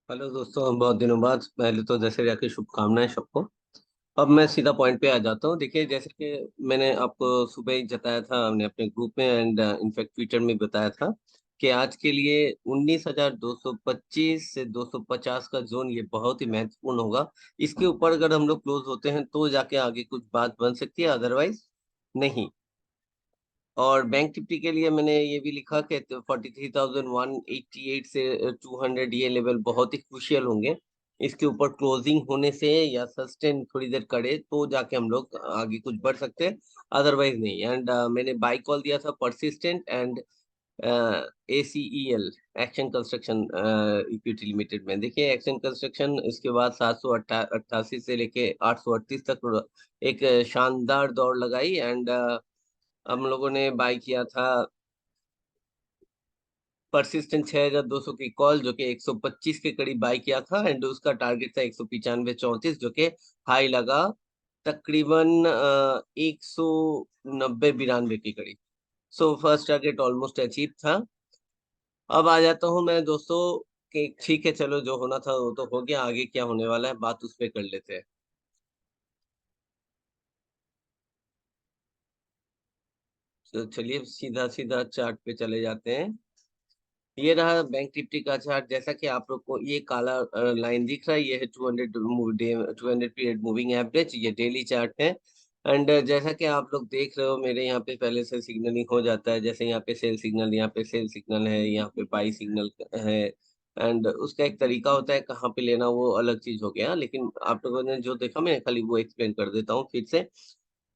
Hello दोस्तों, बहुत दिनों बाद। पहले तो दशहरा की शुभकामनाएं सबको। अब मैं सीधा पॉइंट पे आ जाता हूँ। देखिए, जैसे कि मैंने आपको सुबह ही जताया था, हमने अपने ग्रुप में एंड इनफैक्ट ट्विटर में बताया था कि आज के लिए 19,225 से 250 का जोन ये बहुत ही महत्वपूर्ण होगा। इसके ऊपर अगर हम लोग क्लोज होते हैं तो जाके आगे कुछ बात बन सकती है, अदरवाइज नहीं। और बैंक निफ्टी के लिए मैंने ये भी लिखा कि 43,188 से 200 ये लेवल बहुत ही क्रूशियल होंगे। इसके ऊपर क्लोजिंग होने से या सस्टेन थोड़ी देर करे तो जाके हम लोग आगे कुछ बढ़ सकते हैं, अदरवाइज नहीं। एंड मैंने बाई कॉल दिया था persistent and ACEL, action construction equity limited में। देखिए, एक्शन कंस्ट्रक्शन इसके बाद 788 से लेके 838 तक एक शानदार दौड़ लगाई। एंड हम लोगों ने बाय किया था परसिस्टेंट 6200 की कॉल, जो कि 125 के करीब बाय किया था। एंड उसका टारगेट था 195-34, जो कि हाई लगा तकरीबन 190-92 के करीब। So first target almost achieve था। अब आ जाता हूँ मैं दोस्तों कि ठीक है, चलो जो होना था वो तो हो गया, आगे क्या होने वाला है बात उस पे कर लेते हैं। तो चलिए सीधा सीधा चार्ट पे चले जाते हैं। ये रहा बैंक निफ्टी का चार्ट। जैसा कि आप लोग को ये काला लाइन दिख रहा है, ये है 200 पीरियड मूविंग एवरेज, ये डेली चार्ट है। एंड जैसा कि आप लोग देख रहे हो, मेरे यहाँ पे पहले से सिग्नलिंग हो जाता है। जैसे यहाँ पे सेल सिग्नल, यहाँ पे सेल सिग्नल है, यहाँ पे बाई सिग्नल है। एंड उसका एक तरीका होता है कहाँ पे लेना, वो अलग चीज हो गया। लेकिन आप लोगों ने जो देखा, मैं खाली वो एक्सप्लेन कर देता हूँ फिर से।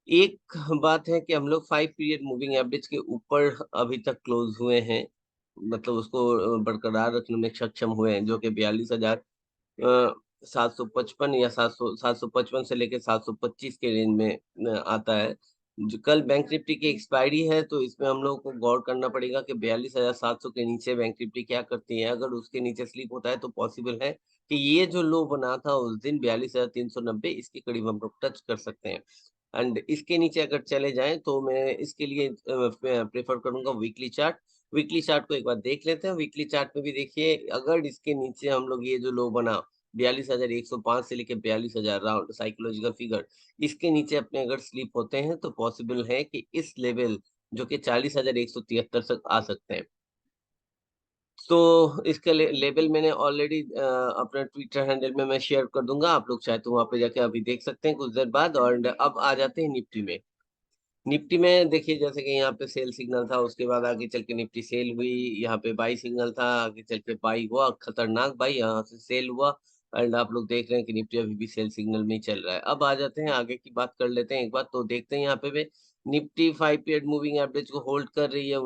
एक बात है कि हम लोग 5 पीरियड मूविंग एवरेज के ऊपर अभी तक क्लोज हुए हैं, मतलब उसको बरकरार रखने में सक्षम हुए हैं, जो कि 42,755 या 755 से लेके 725 के रेंज में आता है। जो कल बैंक निफ्टी की एक्सपायरी है, तो इसमें हम लोग को गौर करना पड़ेगा कि 42,700 के नीचे बैंक निफ्टी क्या करती है। अगर उसके नीचे स्लिप होता है तो पॉसिबल है कि ये जो लो बना था उस दिन 42,390, इसके करीब हम लोग टच कर सकते हैं। एंड इसके नीचे अगर चले जाएं तो मैं इसके लिए प्रेफर करूंगा वीकली चार्ट। वीकली चार्ट को एक बार देख लेते हैं। वीकली चार्ट में भी देखिए, अगर इसके नीचे हम लोग ये जो लो बना 42,105 से लेके 42,000 राउंड साइकोलॉजिकल फिगर, इसके नीचे अपने अगर स्लिप होते हैं तो पॉसिबल है कि इस लेवल जो कि 40,173 तक आ सकते हैं। तो इसका लेवल मैंने ऑलरेडी अपना ट्विटर हैंडल में मैं शेयर कर दूंगा, आप लोग चाहे तो वहां पे जाके अभी देख सकते हैं कुछ देर बाद। और अब आ जाते हैं निफ्टी में। निफ्टी में देखिए, जैसे कि यहाँ पे सेल सिग्नल था, उसके बाद आगे चल के निफ्टी सेल हुई। यहाँ पे बाई सिग्नल था, आगे चल के बाई हुआ, खतरनाक बाई, यहाँ से सेल हुआ। एंड आप लोग देख रहे हैं कि निफ्टी अभी भी सेल सिग्नल में ही चल रहा है। अब आ जाते हैं आगे की बात कर लेते हैं एक बात। तो देखते हैं यहाँ पे भी निफ्टी 5 पीरियड मूविंग एवरेज को होल्ड कर रही है,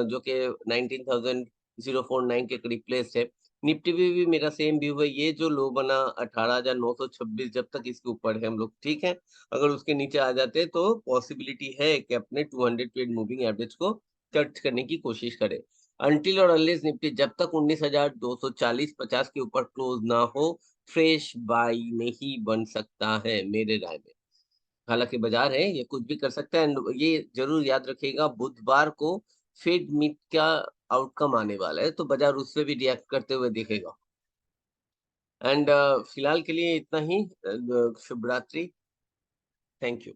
जो कि 19,049 के करीब प्लेस है। निफ्टी भी मेरा सेम व्यू है। ये जो लो बना 18,926, जब तक इसके ऊपर है हम लोग ठीक है। अगर उसके नीचे आ जाते हैं तो पॉसिबिलिटी है कि अपने 200 पीरियड मूविंग एवरेज को टच करने की कोशिश करें। अनटिल और अनलेस निफ्टी जब तक 19,240-50 के ऊपर क्लोज ना हो, फ्रेश बाई नहीं बन सकता है मेरे राय में। हालांकि बाजार है, ये कुछ भी कर सकता है। एंड ये जरूर याद रखिएगा, बुधवार को फेड मीट का आउटकम आने वाला है, तो बाजार उससे भी रिएक्ट करते हुए दिखेगा। एंड फिलहाल के लिए इतना ही। शुभ रात्रि। Thank you.